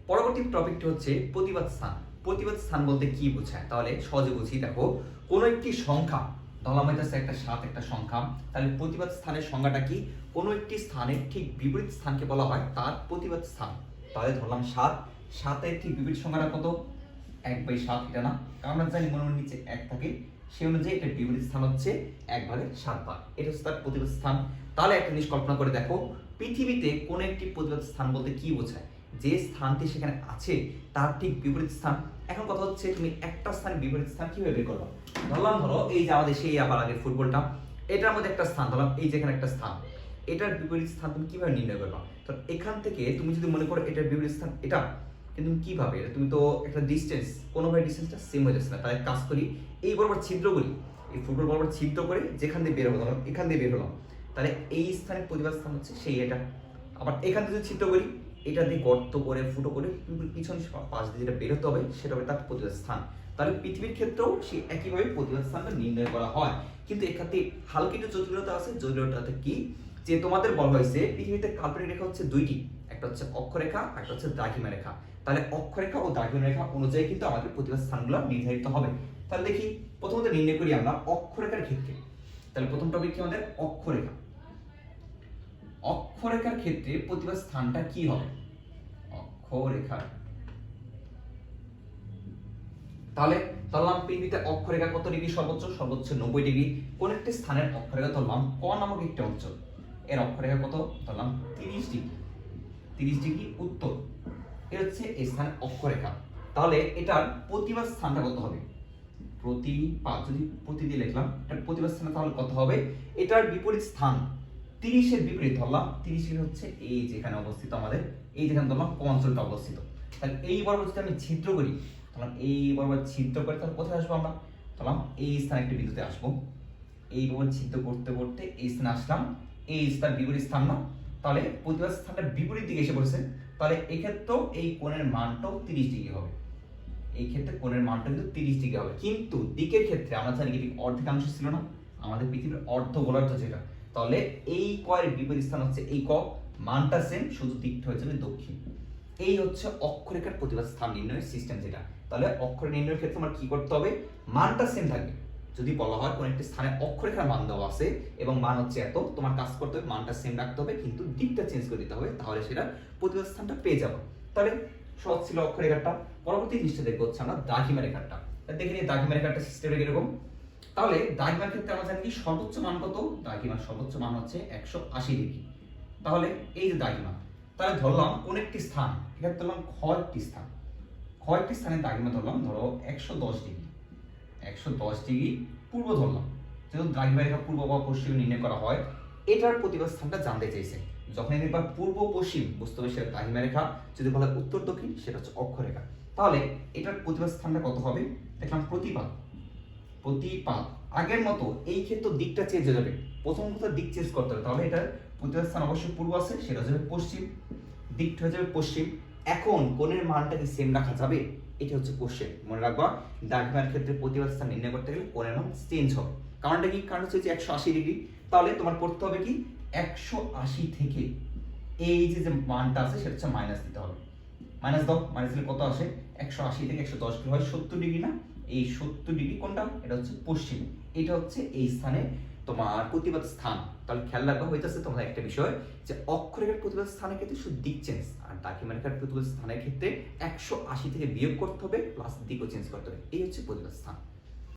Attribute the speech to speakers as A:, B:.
A: পরবর্তী টপিকটি হচ্ছে প্রতিবাদ স্থান। প্রতিবাদ স্থান বলতে কি বোঝায়? তাহলে সহজে বুঝি, দেখো কোনো একটি সংখ্যা ধরলাম হইতেছে একটা 7 একটা সংখ্যা, তাহলে প্রতিবাদ স্থানের সংজ্ঞাটা কি? কোনো একটি স্থানের ঠিক বিপরীত স্থানকে বলা হয় তার প্রতিবাদ স্থান। তাহলে ধরলাম 7, 7 ঠিক বিপরীত সংখ্যাটা কত? 1/7, এটা না? কারণ আমরা জানি মনের নিচে 1 থাকে, সেই অনুযায়ী এটা বিপরীত স্থান হচ্ছে 1/7 বার, এটা হচ্ছে তার প্রতিবাদ স্থান। তাহলে একটা জিনিস কল্পনা করে দেখো, পৃথিবীতে কোন একটি প্রতিবাদ স্থান বলতে কি বোঝায়? যে স্থানটি সেখানে আছে তার ঠিক বিপরীত স্থান। এখন কথা হচ্ছে তুমি একটা স্থানের বিপরীত স্থান কিভাবে বের করবে? ধরো এই যে আমাদের সেই আবার আগের ফুটবলটা, এটার মধ্যে একটা স্থান ধরলাম, এই যেখানে একটা স্থান, এটার বিপরীত স্থান তুমি কিভাবে নির্ণয় করবা? তো এখান থেকে তুমি যদি মনে করো এটার বিপরীত স্থান এটা, কিন্তু তুমি কিভাবে? এটা তুমি তো একটা ডিস্টেন্স, কোনোভাবে ডিস্টেন্সটা সেম হয়ে যাচ্ছে না। তাই কাজ করি, এই বরাবর ছিদ্র করি, এই ফুটবল বরাবর ছিদ্র করে যেখান দিয়ে বের হলো, এখান দিয়ে বের হলাম, তাহলে এই স্থানের প্রতিবাদ স্থান হচ্ছে সেই এটা। আবার এখান থেকে যদি ছিদ্র করি, এটা দিয়ে গর্ত করে ফুটো করে পিছন পাশ দিয়ে যেটা বের হতে হবে সেটা হবে তার প্রতিবাদ স্থান। তাহলে পৃথিবীর ক্ষেত্রেও সেই একইভাবে প্রতিবাদ স্থানটা নির্ণয় করা হয়, কিন্তু এক্ষেত্রে হালকা একটু জটিলতা আছে। জটিলতাটা কি? যে তোমাদের বলা হয়েছে পৃথিবীতে কাল্পনিক রেখা হচ্ছে দুইটি, একটা হচ্ছে অক্ষরেখা, একটা হচ্ছে দ্রাঘিমা রেখা। তাহলে অক্ষরেখা ও দ্রাঘিমা রেখা অনুযায়ী কিন্তু আমাদের প্রতিবাদ স্থানগুলো নির্ধারিত হবে। তাহলে দেখি প্রথমত নির্ণয় করি আমরা অক্ষরেখার ক্ষেত্রে। তাহলে প্রথম টপিক কি আমাদের? অক্ষরেখা। অক্ষরেখার ক্ষেত্রে প্রতিবাদ স্থানটা কি হবে? অক্ষরেখার, তাহলে ধরলাম পৃথিবীতে অক্ষরেখা কত ডিগ্রি সর্বোচ্চ? সর্বোচ্চ 90 ডিগ্রি। কোন একটি স্থানের অক্ষরেখা ধরলাম ক নামক একটি অঞ্চল, এর অক্ষরেখা কত? ধরলাম 30 ডিগ্রি, 30 ডিগ্রি উত্তর, এ হচ্ছে এই স্থানের অক্ষরেখা। তাহলে এটার প্রতিবাদ স্থানটা কত হবে? প্রতিপাদ, যদি প্রতি দিয়ে লিখলাম এটার প্রতিবাদ স্থান তাহলে কত হবে? এটার বিপরীত স্থান 30 এর বিপরীত ধরলাম, 30 হচ্ছে এই যেখানে অবস্থিত আমাদের, এই যেখানে ধরলাম ক অঞ্চলটা অবস্থিত। তাহলে এই বরাবর যদি আমি ছিদ্র করি, তাহলে এই বরাবর ছিদ্র করে তাহলে কোথায় আসবো আমরা? তাহলে এই স্থানে একটা বিন্দুতে আসবো, এই বরাবর ছিদ্র করতে করতে এই স্থানে আসলাম, এই স্থান বিপরীত স্থান না? তাহলে প্রতিবাদ স্থানটা বিপরীত দিকে এসে পড়ছে, তাহলে এই ক্ষেত্রেও এই কোণের মানটাও 30 ডিগ্রি হবে। এই ক্ষেত্রে কোণের মানটা কিন্তু 30 ডিগ্রি হবে, কিন্তু দিকের ক্ষেত্রে আমরা জানি কি অর্ধেকাংশ ছিল না আমাদের পৃথিবীর অর্ধ গোলার্ধ যেটা, তাহলে এই কয়ের বিপরীত স্থান হচ্ছে এই ক, মানটা সেম, শুধু দিকটা হয়ে যাবে দক্ষিণ। এই হচ্ছে অক্ষরেখার প্রতিবাদ স্থান নির্ণয়ের সিস্টেম যেটা। তাহলে অক্ষর নির্ণয়ের ক্ষেত্রে আমার কি করতে হবে? মানটা সেম থাকবে। যদি বলা হয় কোন একটি স্থানে অক্ষরেখার মান দেওয়া আছে এবং মান হচ্ছে এত, তোমার কাজ করতে হবে মানটা সেম রাখতে হবে, কিন্তু দিকটা চেঞ্জ করে দিতে হবে, তাহলে সেটা প্রতিবাদ স্থানটা পেয়ে যাবো। তাহলে সহজ ছিল অক্ষরেখাটা। পরবর্তী জিনিসটা দেখবো হচ্ছে আমরা দ্রাঘিমা রেখাটা। দেখে নিই দ্রাঘিমা রেখাটা সিস্টেমটা কিরকম। তাহলে দ্রাঘিমার ক্ষেত্রে আমরা জানি কি সর্বোচ্চ মান কত? দ্রাঘিমার সর্বোচ্চ মান হচ্ছে 180 ডিগ্রি। তাহলে এই যে দ্রাঘিমা, তাহলে ধরলাম কোন একটি স্থান, এখানে ধরলাম খ একটি স্থান, খ একটি স্থানের দ্রাঘিমা ধরলাম ধরো 110 ডিগ্রি, 110 ডিগ্রি পূর্ব ধরলাম, যেহেতু দ্রাঘিমা রেখা পূর্ব বা পশ্চিম নির্ণয় করা হয়, এটার প্রতিবাদ স্থানটা জানতে চাইছে। যখন দেখবা পূর্ব পশ্চিম বুঝতে হবে সেটা দ্রাঘিমা রেখা, যদি বলা উত্তর দক্ষিণ সেটা হচ্ছে অক্ষরেখা। তাহলে এটার প্রতিবাদ স্থানটা কত হবে? দেখলাম প্রতিপাদ, প্রতিপাদ আগের মতো এই ক্ষেত্রে দিকটা চেঞ্জ হয়ে যাবে, প্রথম কথা দিক চেঞ্জ করতে হবে। তাহলে এটার প্রতিবাদ স্থান অবশ্যই পূর্ব আছে, সেটা হয়ে যাবে পশ্চিম, দিকটা হয়ে যাবে পশ্চিম। এখন কোণের মানটা কি সেম রাখা যাবে? এটা হচ্ছে কোশ্চেন, মনে রাখবা দ্রাঘিমার ক্ষেত্রে প্রতিবাদ স্থান নির্ণয় করতে গেলে কোণের মান চেঞ্জ হবে। কারণটা কি? কারণ হচ্ছে যে 180 ডিগ্রি, তাহলে তোমার করতে হবে কি 180 থেকে এই যে যে মানটা আছে সেটা হচ্ছে মাইনাস দিতে হবে। মাইনাস দাও, মাইনাস দিলে কত আসে? 180 থেকে 110 কি হয়? 70 ডিগ্রি না? এই 70 ডিগ্রি কোনটা? এটা হচ্ছে পশ্চিম, এটা হচ্ছে এই স্থানে তোমার প্রতিবাদ স্থান। তাহলে খেয়াল রাখবা হইতেছে তোমাদের একটা বিষয় যে অক্ষরেখার প্রতিবাদ স্থানের ক্ষেত্রে শুধু দিক চেঞ্জ, আর দ্রাঘিমা রেখার প্রতিবাদ স্থানের ক্ষেত্রে 180 থেকে বিয়োগ করতে হবে প্লাস দিকও চেঞ্জ করতে হবে। এই হচ্ছে প্রতিবাদ স্থান।